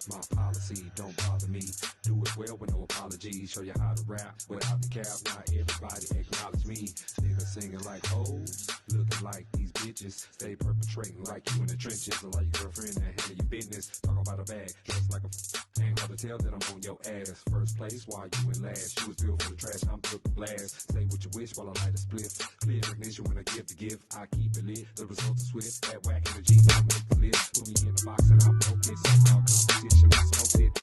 My policy don't bother me. Do it well with no apologies. Show you how to rap without the cap. Not everybody acknowledge me. Niggas singing like hoes, looking like these bitches. Stay perpetrating like you in the trenches. So like your girlfriend that handle your business. Talk about a bag, dressed like a ain't hard to tell that I'm on your ass. First place while you in last. You was built for the trash, I'm built to blast. Say what you wish while I light a spliff. Clear ignition when I give the gift. I keep it lit, the results are swift. That whack energy don't make the list. Put me in the box and I'll broke it. So-called competition, I smoked it.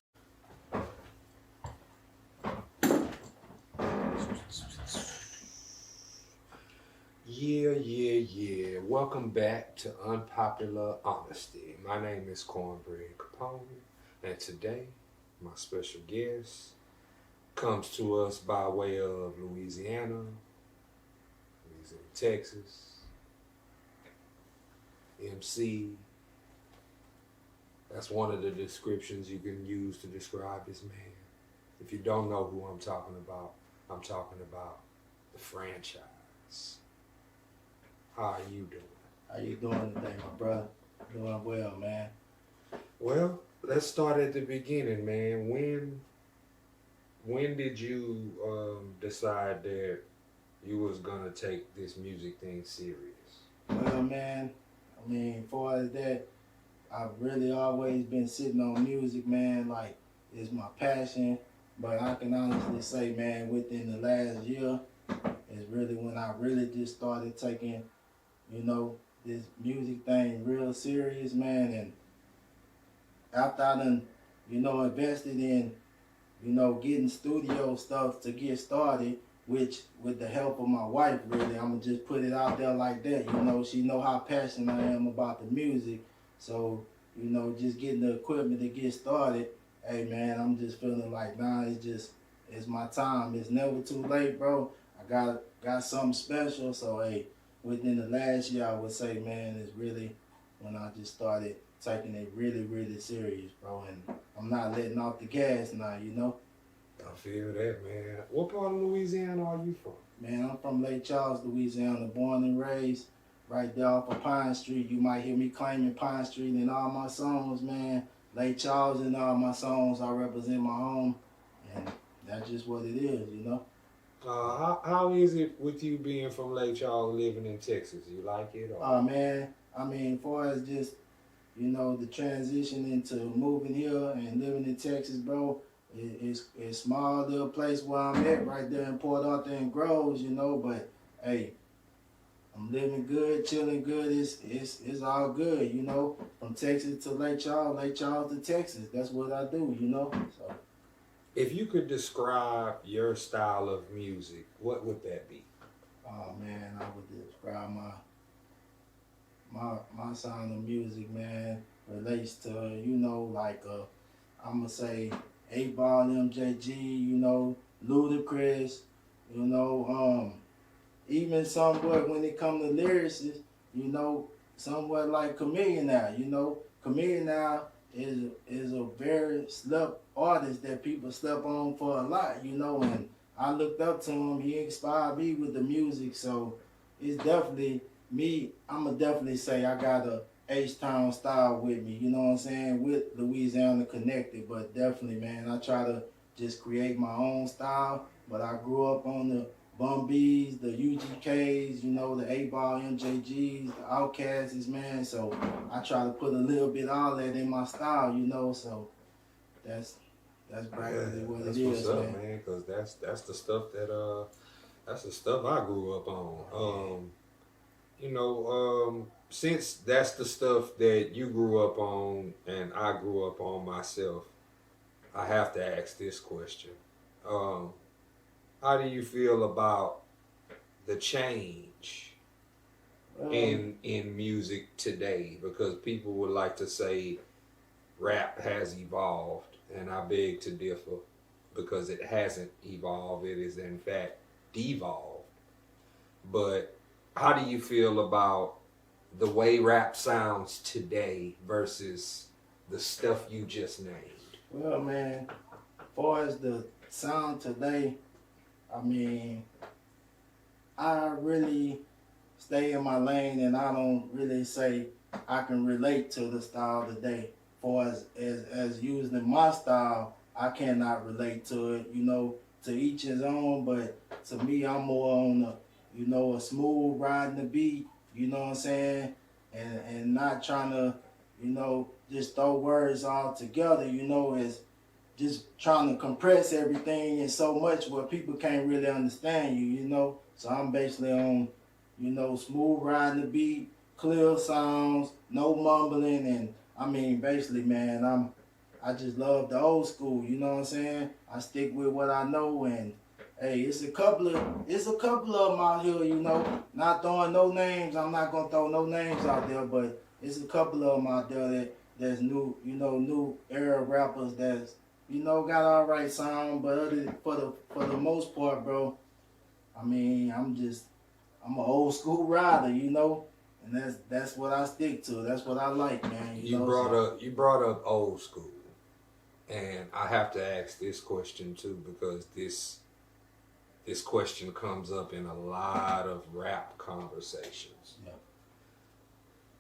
Yeah. Welcome back to Unpopular Honesty. My name is Cornbread Capone, and today my special guest comes to us by way of Louisiana, Texas, MC. That's one of the descriptions you can use to describe this man. If you don't know who I'm talking about the franchise. How are you doing? How you doing today, my brother? Doing well, man. Well, let's start at the beginning, man. When did you decide that you was gonna take this music thing serious? Well, man, I mean, as far as that, I've really always been sitting on music, man. Like, it's my passion. But I can honestly say, man, within the last year is really when I really just started taking, this music thing real serious, man. And after I done, invested in, getting studio stuff to get started, which with the help of my wife, really, I'm gonna just put it out there like that. She know how passionate I am about the music. So, just getting the equipment to get started, hey man, I'm just feeling like, it's my time. It's never too late, bro. I got something special. So, hey, within the last year, I would say, man, is really when I just started taking it really, really serious, bro. And I'm not letting off the gas now, I feel that, man. What part of Louisiana are you from? Man, I'm from Lake Charles, Louisiana, born and raised right there off of Pine Street. You might hear me claiming Pine Street in all my songs, man. Lake Charles in all my songs, I represent my home. And that's just what it is, How is it with you being from Lake Charles living in Texas? You like it? Or? Man, I mean, as far as just, the transition into moving here and living in Texas, bro, it's small little place where I'm at right there in Port Arthur and Groves, but hey, I'm living good, chilling good. It's all good, from Texas to Lake Charles to Texas. That's what I do, So. If you could describe your style of music, what would that be? Oh man, I would describe my sound of music, man, relates to, I'm gonna say 8-Ball MJG, Ludacris, even somewhat when it comes to lyricists, somewhat like Chameleon now, Chameleon now is a very slept artist that people slept on for a lot, and I looked up to him. He inspired me with the music, so it's definitely me. I'ma definitely say I got a H-Town style with me, you know what I'm saying, with Louisiana connected, but definitely, man, I try to just create my own style, but I grew up on the Bum B's, the UGKs, the 8-Ball MJGs, the Outcasts, man, so I try to put a little bit of all that in my style, so that's practically what it is, man. That's what's up, man, because that's the stuff that's the stuff I grew up on. Since that's the stuff that you grew up on and I grew up on myself, I have to ask this question. How do you feel about the change in music today? Because people would like to say rap has evolved, and I beg to differ because it hasn't evolved. It is in fact devolved. But how do you feel about the way rap sounds today versus the stuff you just named? Well, man, far as the sound today, I mean, I really stay in my lane, and I don't really say I can relate to the style today. For as using my style, I cannot relate to it. You know, to each his own. But to me, I'm more on a smooth riding the beat. You know what I'm saying, and not trying to, just throw words all together. Is just trying to compress everything in so much where people can't really understand you. So I'm basically on, smooth riding the beat, clear sounds, no mumbling, and I mean, basically, man, I just love the old school, you know what I'm saying? I stick with what I know, and hey, it's a couple of them out here, not throwing no names. I'm not gonna throw no names out there, but it's a couple of them out there that's new era rappers that's got all right sound, but for the most part, bro, I mean, I'm an old school rider, and that's what I stick to. That's what I like, man. You brought up old school, and I have to ask this question too, because this question comes up in a lot of rap conversations. Yeah.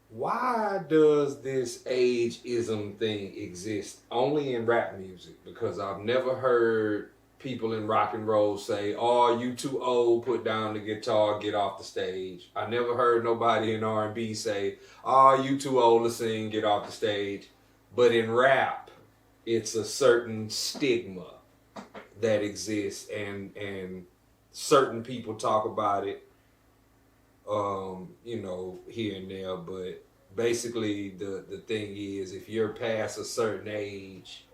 Why does this ageism thing exist only in rap music? Because I've never heard people in rock and roll say, "Oh, you too old, put down the guitar, get off the stage." I never heard nobody in R&B say, "Oh, you too old to sing, get off the stage." But in rap, it's a certain stigma that exists, and certain people talk about it here and there, but basically the thing is, if you're past a certain age,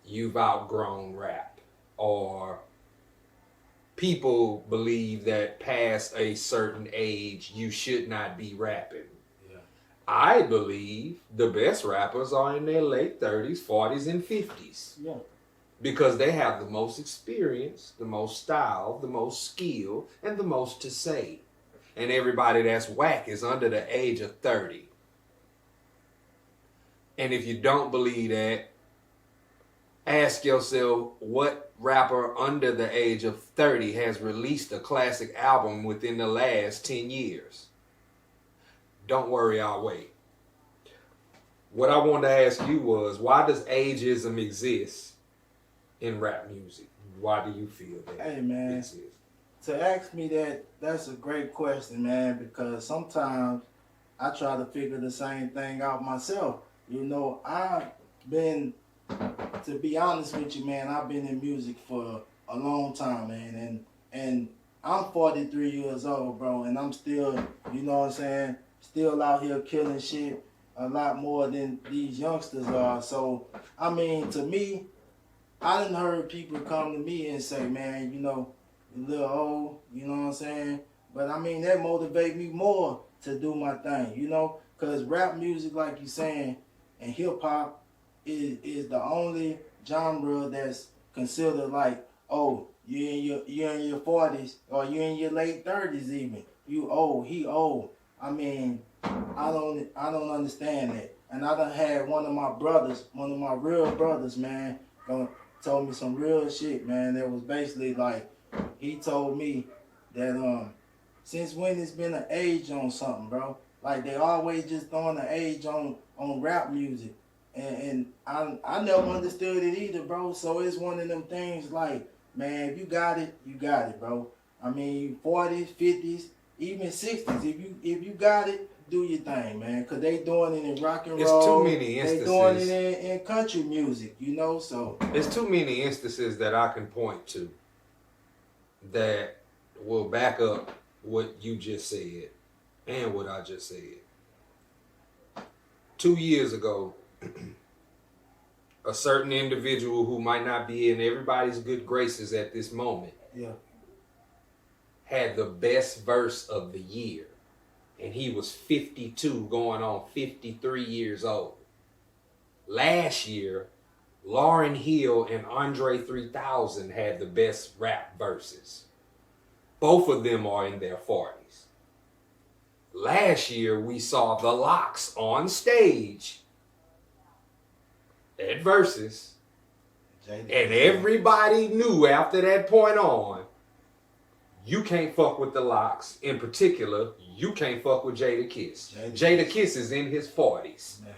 you've outgrown rap, or people believe that past a certain age, you should not be rapping. Yeah. I believe the best rappers are in their late 30s, 40s, and 50s. Yeah. Because they have the most experience, the most style, the most skill, and the most to say. And everybody that's whack is under the age of 30. And if you don't believe that, ask yourself, what rapper under the age of 30 has released a classic album within the last 10 years? Don't worry, I'll wait. What I wanted to ask you was, why does ageism exist in rap music? Why do you feel that Hey, man. it exists? To ask me that's a great question, man, because sometimes I try to figure the same thing out myself. I've been, to be honest with you, man, I've been in music for a long time, man, and I'm 43 years old, bro, and I'm still, still out here killing shit a lot more than these youngsters are. So, I mean, to me, I done heard people come to me and say, man, you're a little old, you know what I'm saying? But I mean, that motivate me more to do my thing, because rap music, like you're saying, and hip hop is the only genre that's considered like, oh, you're in your 40s, or you're in your late 30s even. You old, he old. I mean, I don't understand that. And I done had one of my real brothers, man, told me some real shit, man. That was basically like, he told me that since when it's been an age on something, bro? Like, they always just throwing an age on rap music. And I never understood it either, bro. So it's one of them things like, man, if you got it, bro. I mean, 40s, 50s, even 60s. If you got it, do your thing, man. Because they doing it in rock and roll. It's too many instances. They doing it in country music, so. It's too many instances that I can point to that will back up what you just said and what I just said. 2 years ago, a certain individual who might not be in everybody's good graces at this moment, Yeah, had the best verse of the year. And he was 52 going on 53 years old. Last year, Lauryn Hill and Andre 3000 had the best rap verses. Both of them are in their 40s. Last year, we saw The Lox on stage at Versus, And everybody knew after that point on, you can't fuck with the Locks. In particular, you can't fuck with Jadakiss. Jadakiss is in his 40s. Man,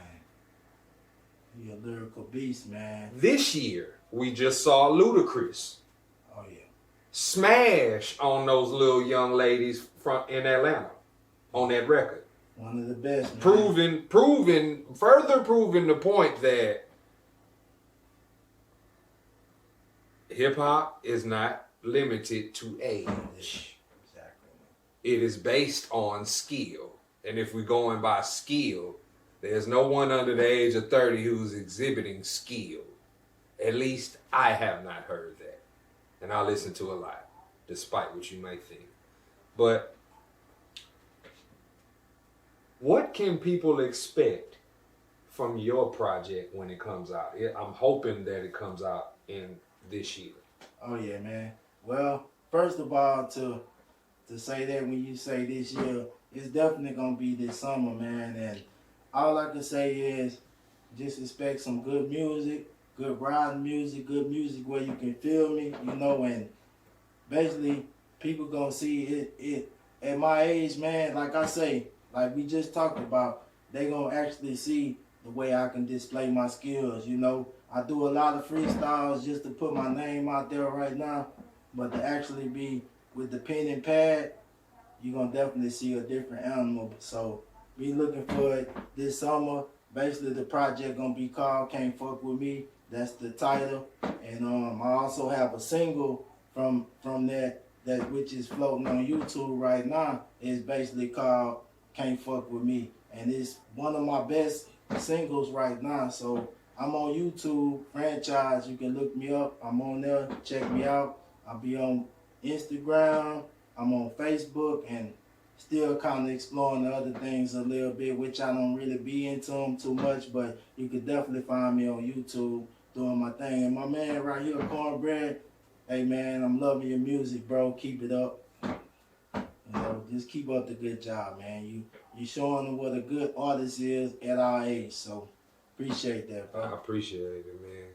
he a lyrical beast, man. This year, we just saw Ludacris. Oh yeah. Smash on those little young ladies in Atlanta on that record. One of the best, man. Further proving the point that hip hop is not limited to age. Exactly. It is based on skill. And if we're going by skill, there's no one under the age of 30 who's exhibiting skill. At least I have not heard that. And I listen to a lot, despite what you may think. But what can people expect from your project when it comes out? I'm hoping that it comes out in this year. Oh yeah, man. Well, first of all, to say that when you say this year, it's definitely gonna be this summer, man. And all I can say is just expect some good music, good riding music, good music where you can feel me, you know, and basically people gonna see it at my age, man. Like I say, like we just talked about, they gonna actually see the way I can display my skills, you know. I do a lot of freestyles just to put my name out there right now, but to actually be with the pen and pad, you're going to definitely see a different animal. So be looking for it this summer. Basically, the project going to be called Can't Fuck With Me. That's the title. And I also have a single from that which is floating on YouTube right now. It's basically called Can't Fuck With Me. And it's one of my best singles right now. So I'm on YouTube, franchise. You can look me up. I'm on there. Check me out. I'll be on Instagram. I'm on Facebook, and still kind of exploring the other things a little bit, which I don't really be into them too much, but you can definitely find me on YouTube doing my thing. And my man right here, Cornbread, hey man, I'm loving your music, bro. Keep it up. You know, just keep up the good job, man. You showing them what a good artist is at our age, so appreciate that, bro. I appreciate it, man.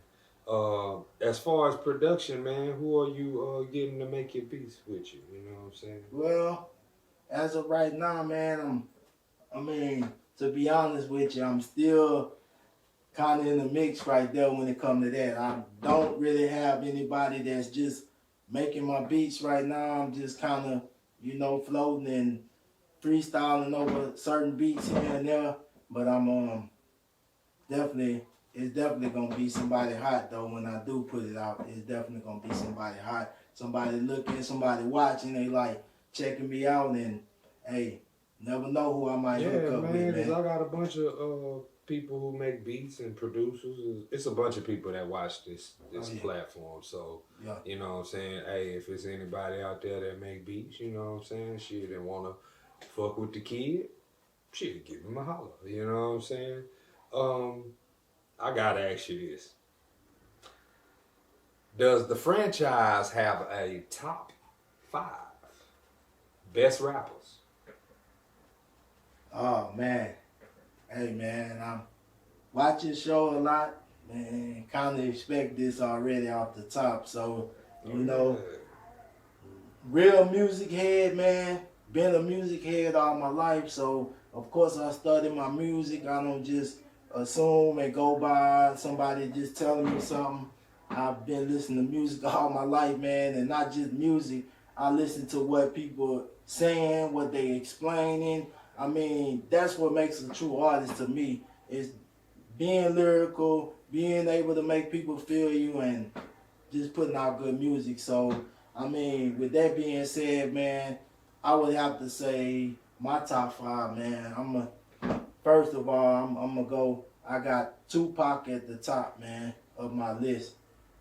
As far as production, man, who are you getting to make your beats with you? You know what I'm saying? Well, as of right now, man, to be honest with you, I'm still kind of in the mix right there when it comes to that. I don't really have anybody that's just making my beats right now. I'm just kind of, you know, floating and freestyling over certain beats here and there. But I'm it's definitely gonna be somebody hot though. When I do put it out, it's definitely gonna be somebody hot. Somebody looking, somebody watching, they like checking me out, and hey, never know who I might hook up with, man. I got a bunch of people who make beats and producers. It's a bunch of people that watch this platform. So, you know what I'm saying? Hey, if it's anybody out there that make beats, you know what I'm saying? Shit, that wanna fuck with the kid, shit, give him a holler. You know what I'm saying? I gotta ask you this. Does the franchise have a top 5 best rappers? Oh, man. Hey, man, I watch your show a lot, man. Kind of expect this already off the top. So, you know, real music head, man. Been a music head all my life. So, of course, I study my music. I don't just assume and go by somebody just telling me something. I've been listening to music all my life, man, and not just music. I listen to what people saying, what they explaining. I mean, that's what makes a true artist to me, is being lyrical, being able to make people feel you, and just putting out good music. So, I mean, with that being said, man, I would have to say my top 5, man. First of all, I'm gonna go. I got Tupac at the top, man, of my list.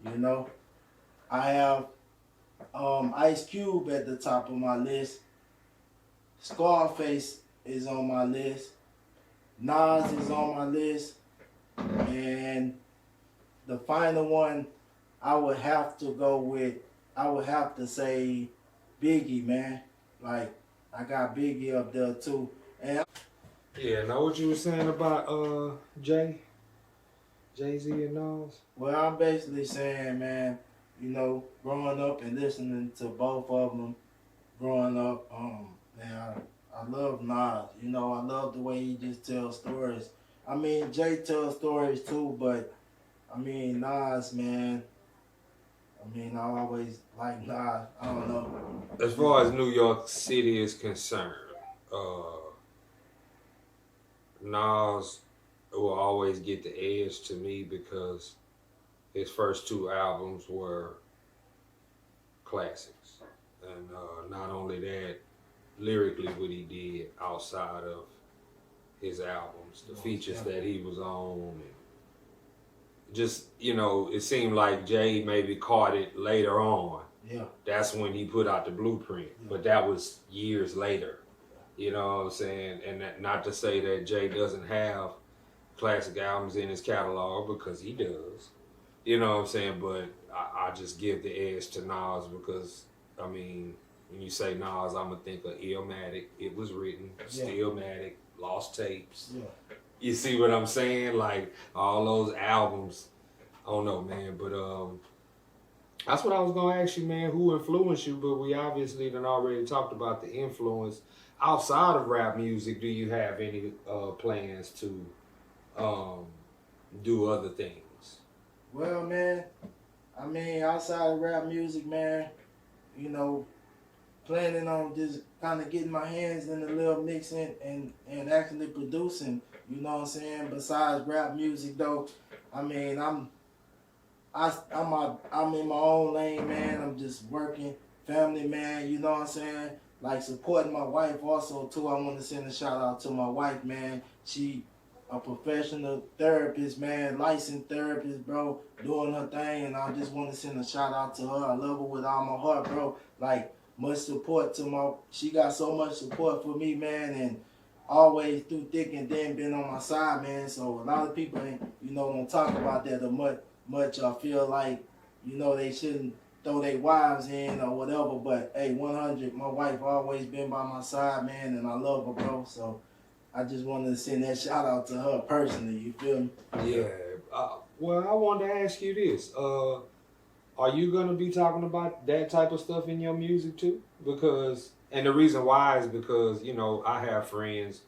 You know, I have Ice Cube at the top of my list. Scarface is on my list. Nas is on my list, and the final one, I would have to say Biggie, man. Like, I got Biggie up there too. And yeah, know what you were saying about Jay? Jay-Z and Nas? Well, I'm basically saying, man, you know, growing up and listening to both of them, growing up, man, I love Nas. You know, I love the way he just tells stories. I mean, Jay tells stories too, but I mean, Nas, man. I mean, I always like Nas. I don't know. As far as New York City is concerned, Nas will always get the edge to me because his first two albums were classics. And not only that, lyrically what he did outside of his albums, the features that he was on, and just, you know, it seemed like Jay maybe caught it later on. Yeah. That's when he put out the Blueprint, but that was years later. You know what I'm saying? And that, not to say that Jay doesn't have classic albums in his catalog, because he does. You know what I'm saying? But I just give the edge to Nas because, I mean, when you say Nas, I'm going to think of Illmatic. It was written. Stillmatic. Lost Tapes. Yeah. You see what I'm saying? Like, all those albums. I don't know, man. But that's what I was going to ask you, man. Who influenced you? But we obviously done already talked about the influence. Outside of rap music, do you have any plans to do other things? Well, man, I mean, outside of rap music, man, you know, planning on just kind of getting my hands in a little mixing and actually producing, you know what I'm saying? Besides rap music, though, I mean, I'm in my own lane, man. I'm just working, family, man, you know what I'm saying? Like, supporting my wife also, too. I want to send a shout out to my wife, man. She a professional therapist, man, licensed therapist, bro, doing her thing, and I just want to send a shout out to her. I love her with all my heart, bro. Like, much support to she got so much support for me, man, and always through thick and thin been on my side, man. So a lot of people ain't, you know, don't talk about that or much. I feel like, you know, they shouldn't throw their wives in or whatever, but hey, 100, my wife always been by my side, man, and I love her, bro. So I just wanted to send that shout out to her personally, you feel me? Yeah. Well, I wanted to ask you this. Are you going to be talking about that type of stuff in your music too? Because, and the reason why is because, you know, I have friends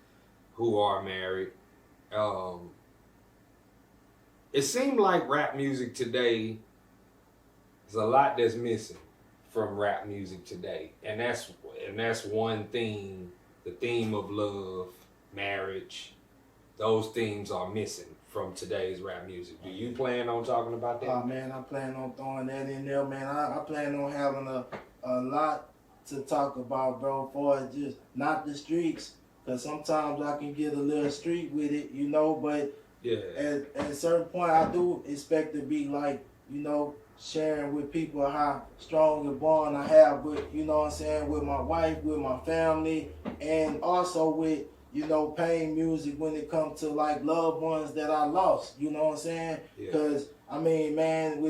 who are married. It seemed like rap music today, there's a lot that's missing from rap music today. And that's one theme, the theme of love, marriage. Those themes are missing from today's rap music. Do you plan on talking about that? Oh, man, I plan on throwing that in there, man. I plan on having a lot to talk about, bro, for just not the streets, because sometimes I can get a little street with it, you know, but yeah, at a certain point, I do expect to be like, you know, sharing with people how strong a bond I have with, you know what I'm saying, with my wife, with my family, and also with, you know, pain music when it comes to like loved ones that I lost, you know what I'm saying? Because, I mean, man,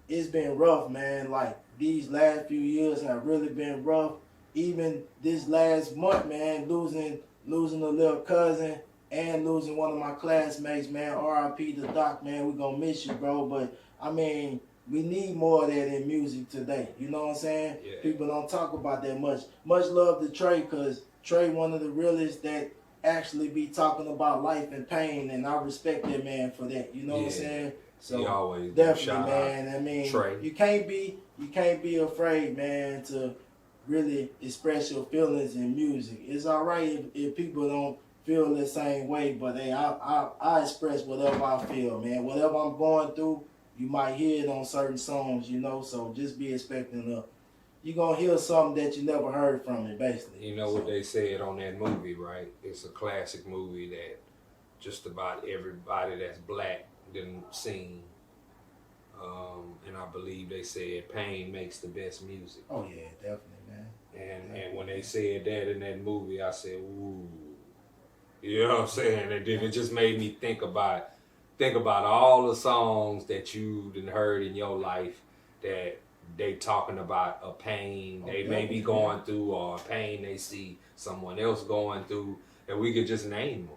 it's been rough, man. Like, these last few years have really been rough. Even this last month, man, losing a little cousin and losing one of my classmates, man. R.I.P. to Doc, man. We gonna miss you, bro. But, I mean, we need more of that in music today. You know what I'm saying? Yeah. People don't talk about that much. Much love to Trey, because Trey one of the realest that actually be talking about life and pain, and I respect that man for that. You know what I'm saying? So he always definitely, man. I mean, Trey. you can't be afraid, man, to really express your feelings in music. It's all right if people don't feel the same way, but hey, I express whatever I feel, man. Whatever I'm going through, you might hear it on certain songs, you know. So just be expecting you're going to hear something that you never heard from it, basically. You know what they said on that movie, right? It's a classic movie that just about everybody that's black didn't seen. And I believe they said pain makes the best music. Oh, yeah, definitely, man. And when they said that in that movie, I said, ooh. You know what I'm saying? And then it just made me think about all the songs that you done heard in your life that they talking about a pain they may be going through, or a pain they see someone else going through, and we could just name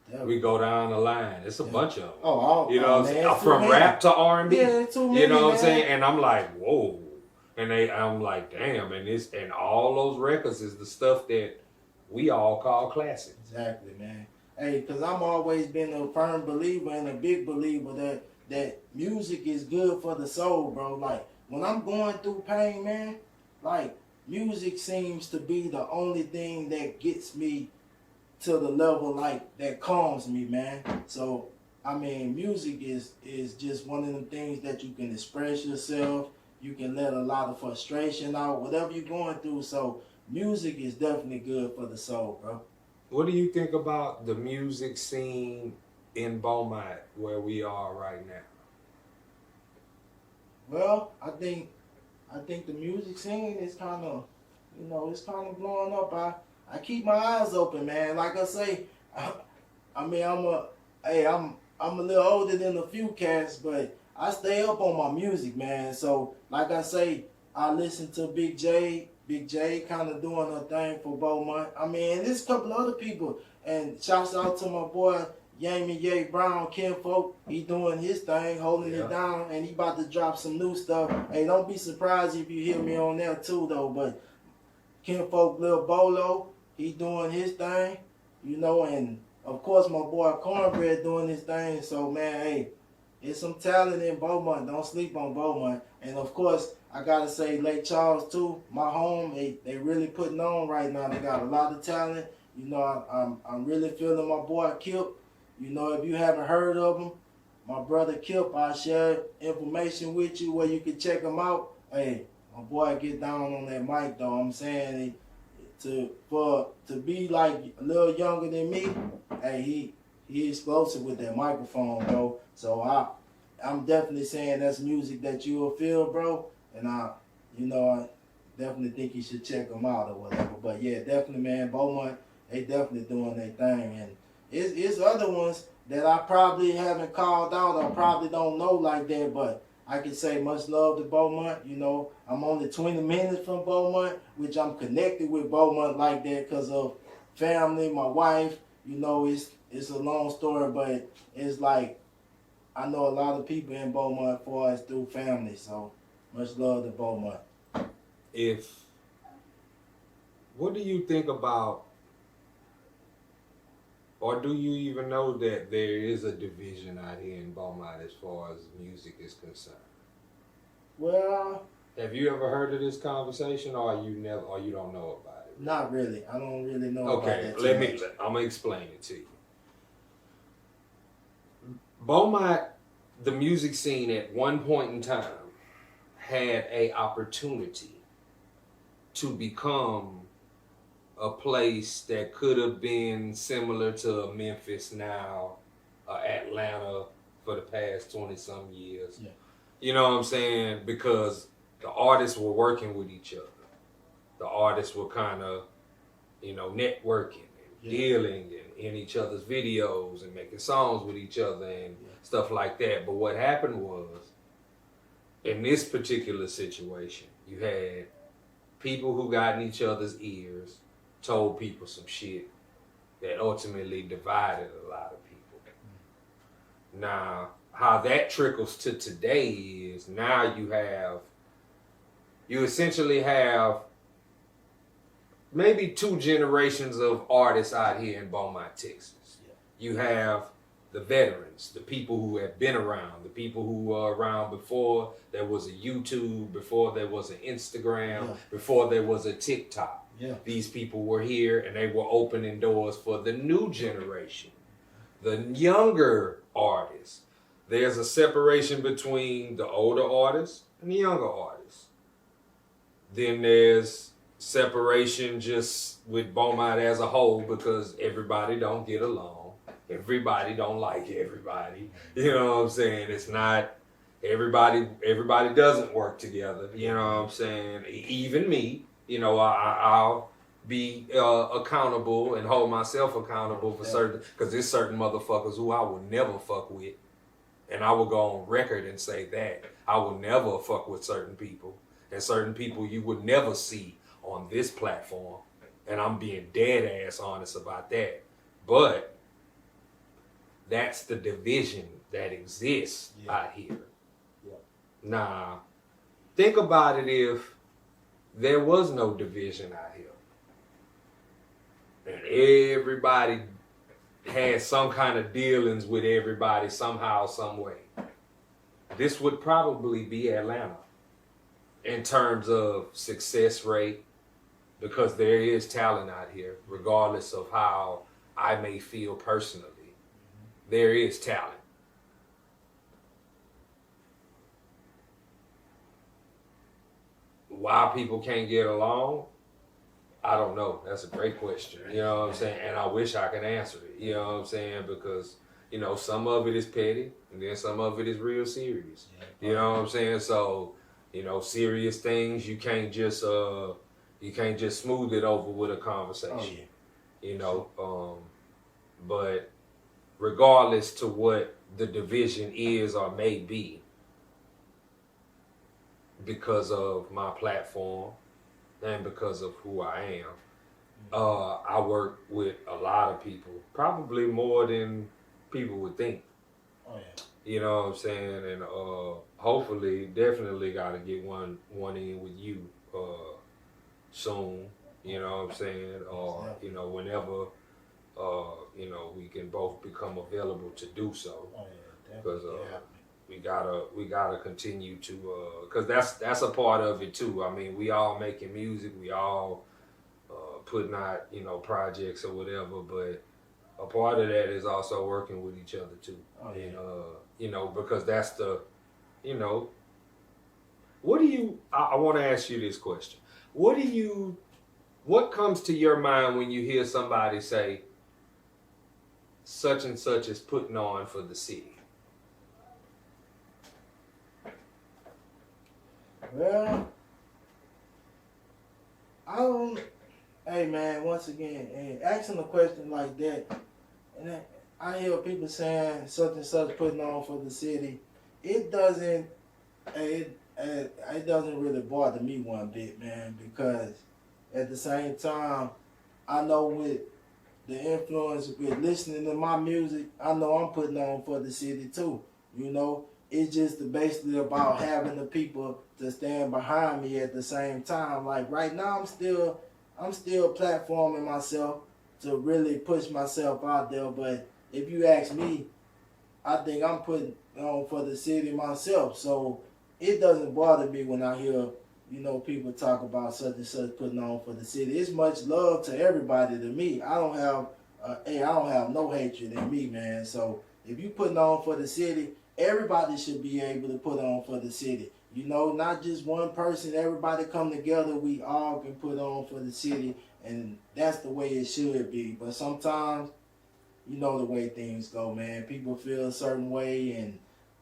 them. We go down the line. It's a bunch of them. Oh, you know, man, from rap to R&B. Yeah, too many, you know what I'm man. saying? And I'm like, whoa. And I'm like, damn. And all those records is the stuff that we all call classics. Exactly, man. Hey, because I'm always been a firm believer and a big believer that music is good for the soul, bro. Like, when I'm going through pain, man, like, music seems to be the only thing that gets me to the level, like, that calms me, man. So, I mean, music is just one of the things that you can express yourself. You can let a lot of frustration out, whatever you're going through. So, music is definitely good for the soul, bro. What do you think about the music scene in Beaumont where we are right now? Well, I think the music scene is kind of, it's kind of blowing up. I keep my eyes open, man. Like I say, I mean, I'm a little older than a few cats, but I stay up on my music, man. So, like I say, I listen to Big J kind of doing her thing for Beaumont. I mean, and there's a couple other people. And shouts out to my boy, Ye Brown, Kinfolk. He doing his thing, holding it down, and he about to drop some new stuff. Hey, don't be surprised if you hear me on there too, though. But Kinfolk Lil Bolo, he doing his thing, and of course my boy Cornbread doing his thing. So, man, hey, there's some talent in Beaumont. Don't sleep on Beaumont. And of course, I gotta say Lake Charles too, my home. They really putting on right now. They got a lot of talent. I'm really feeling my boy Kip. If you haven't heard of him, my brother Kip, I share information with you where you can check him out. Hey, my boy get down on that mic though. I'm saying to be like a little younger than me, hey, he explosive with that microphone, bro. So I'm definitely saying that's music that you will feel, bro. And I definitely think you should check them out or whatever. But yeah, definitely, man, Beaumont, they definitely doing their thing. And it's other ones that I probably haven't called out or probably don't know like that, but I can say much love to Beaumont. I'm only 20 minutes from Beaumont, which I'm connected with Beaumont like that because of family, my wife. It's a long story, but it's like I know a lot of people in Beaumont as far as through family, so much love to Beaumont. What do you think about, or do you even know that there is a division out here in Beaumont as far as music is concerned? Well, have you ever heard of this conversation, or you don't know about it? Not really. I don't really know about that. Okay, I'm gonna explain it to you. Beaumont, the music scene at one point in time had a opportunity to become a place that could have been similar to Memphis now, Atlanta for the past 20-some years. Yeah. You know what I'm saying? Because the artists were working with each other. The artists were kind of, networking and dealing and in each other's videos and making songs with each other and stuff like that. But what happened was, in this particular situation, you had people who got in each other's ears, told people some shit that ultimately divided a lot of people. Now, how that trickles to today is now you essentially have maybe 2 generations of artists out here in Beaumont, Texas. Yeah. You have the veterans, the people who have been around, the people who were around before there was a YouTube, before there was an Instagram, before there was a TikTok. Yeah. These people were here and they were opening doors for the new generation, the younger artists. There's a separation between the older artists and the younger artists. Then there's separation just with Beaumont as a whole because everybody don't get along. Everybody don't like everybody. You know what I'm saying? It's not everybody doesn't work together. You know what I'm saying? Even me, I'll be accountable and hold myself accountable for certain, because there's certain motherfuckers who I will never fuck with. And I will go on record and say that I will never fuck with certain people, and certain people you would never see on this platform. And I'm being dead ass honest about that. But that's the division that exists out here. Yeah. Now, think about it if there was no division out here. And everybody had some kind of dealings with everybody somehow, some way. This would probably be Atlanta in terms of success rate, because there is talent out here, regardless of how I may feel personally. There is talent. Why people can't get along, I don't know. That's a great question. You know what I'm saying? And I wish I could answer it. You know what I'm saying? Because, you know, some of it is petty and then some of it is real serious. You know what I'm saying? So, you know, serious things you can't just smooth it over with a conversation. Oh, yeah. You know, but regardless to what the division is or may be, because of my platform and because of who I am, I work with a lot of people, probably more than people would think. Oh, yeah. You know what I'm saying? And hopefully, definitely got to get one in with you soon. You know what I'm saying? Or, you know, whenever, you know, we can both become available to do so. Oh, yeah. Because we gotta continue to, because that's a part of it too. I mean, we all making music, we all putting out, you know, projects or whatever, but a part of that is also working with each other too. Oh, yeah. And, you know, because that's the, you know, I want to ask you this question. What comes to your mind when you hear somebody say, such and such is putting on for the city? Well, hey man, once again, asking a question like that, and I hear people saying such and such putting on for the city, it doesn't really bother me one bit, man, because at the same time, I know with the influence with listening to my music, I know I'm putting on for the city too, you know. It's just basically about having the people to stand behind me at the same time. Like right now, I'm still platforming myself to really push myself out there. But if you ask me, I think I'm putting on for the city myself. So it doesn't bother me when I hear, you know, people talk about such and such putting on for the city. It's much love to everybody. To me, I don't have no hatred in me, man. So if you putting on for the city, everybody should be able to put on for the city. You know, not just one person. Everybody come together. We all can put on for the city, and that's the way it should be. But sometimes, you know the way things go, man. People feel a certain way, and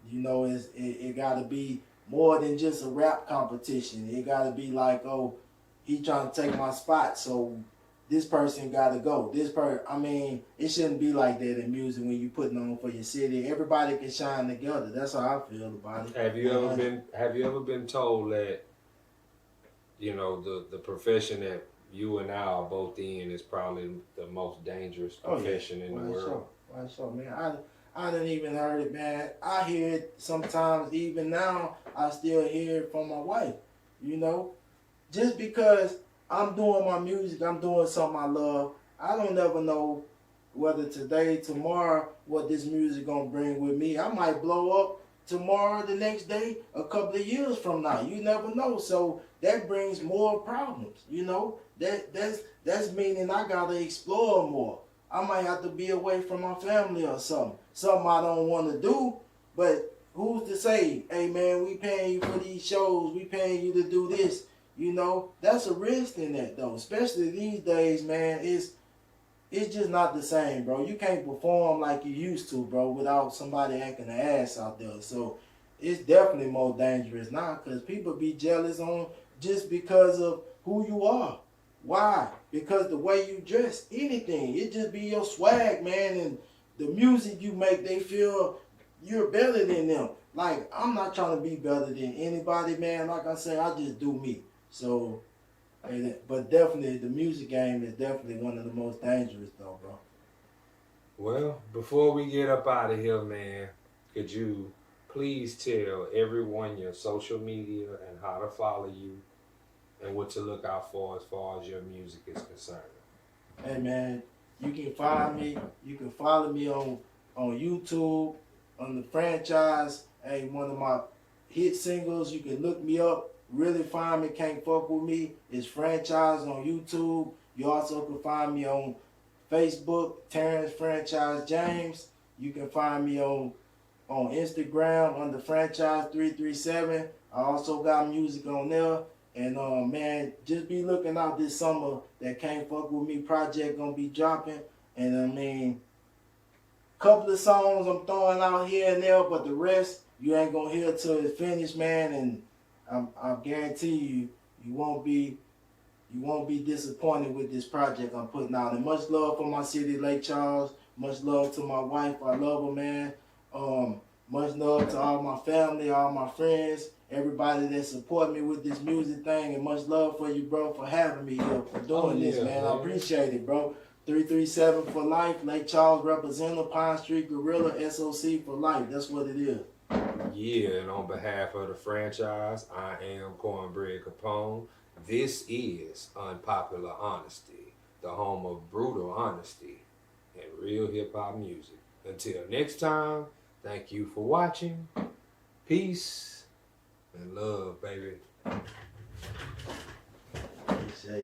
you know it got to be more than just a rap competition. It got to be like, oh, he trying to take my spot, so this person got to go. I mean, it shouldn't be like that in music when you putting on for your city. Everybody can shine together. That's how I feel about it. Have you ever been told that, you know, the profession that you and I are both in is probably the most dangerous profession in the world? Why so, man? I didn't even heard it, man. I hear it sometimes. Even now, I still hear it from my wife. You know, just because I'm doing my music, I'm doing something I love. I don't ever know whether today, tomorrow, what this music gonna bring with me. I might blow up tomorrow, the next day, a couple of years from now. You never know. So that brings more problems. You know, that's meaning I gotta explore more. I might have to be away from my family or something. Something I don't want to do, but who's to say, hey man, we paying you for these shows, we paying you to do this. You know, that's a risk in that though. Especially these days, man, it's just not the same, bro. You can't perform like you used to, bro, without somebody acting the ass out there. So it's definitely more dangerous now because people be jealous on just because of who you are. Why? Because the way you dress, anything. It just be your swag, man, and the music you make, they feel you're better than them. Like, I'm not trying to be better than anybody, man. Like I say, I just do me. So, but definitely the music game is definitely one of the most dangerous though, bro. Well, before we get up out of here, man, could you please tell everyone your social media and how to follow you and what to look out for as far as your music is concerned? Hey man, you can find me. You can follow me on YouTube on the franchise. Hey, one of my hit singles. You can look me up. Really find me. Can't fuck with me. It's franchise on YouTube. You also can find me on Facebook, Terrence Franchise James. You can find me on Instagram under franchise 337. I also got music on there. And man, just be looking out this summer. That Can't Fuck With Me project gonna be dropping. And I mean, couple of songs I'm throwing out here and there, but the rest you ain't gonna hear till it's finished, man. And I guarantee you, you won't be disappointed with this project I'm putting out. And much love for my city, Lake Charles. Much love to my wife. I love her, man. Much love to all my family, all my friends, everybody that support me with this music thing. And much love for you, bro, for having me here, for doing this, man. I appreciate it, bro. 337 for life. Lake Charles representative, Pine Street Gorilla, SOC for life. That's what it is. Yeah, and on behalf of the franchise, I am Cornbread Capone. This is Unpopular Honesty, the home of brutal honesty and real hip-hop music. Until next time, thank you for watching. Peace and love, baby.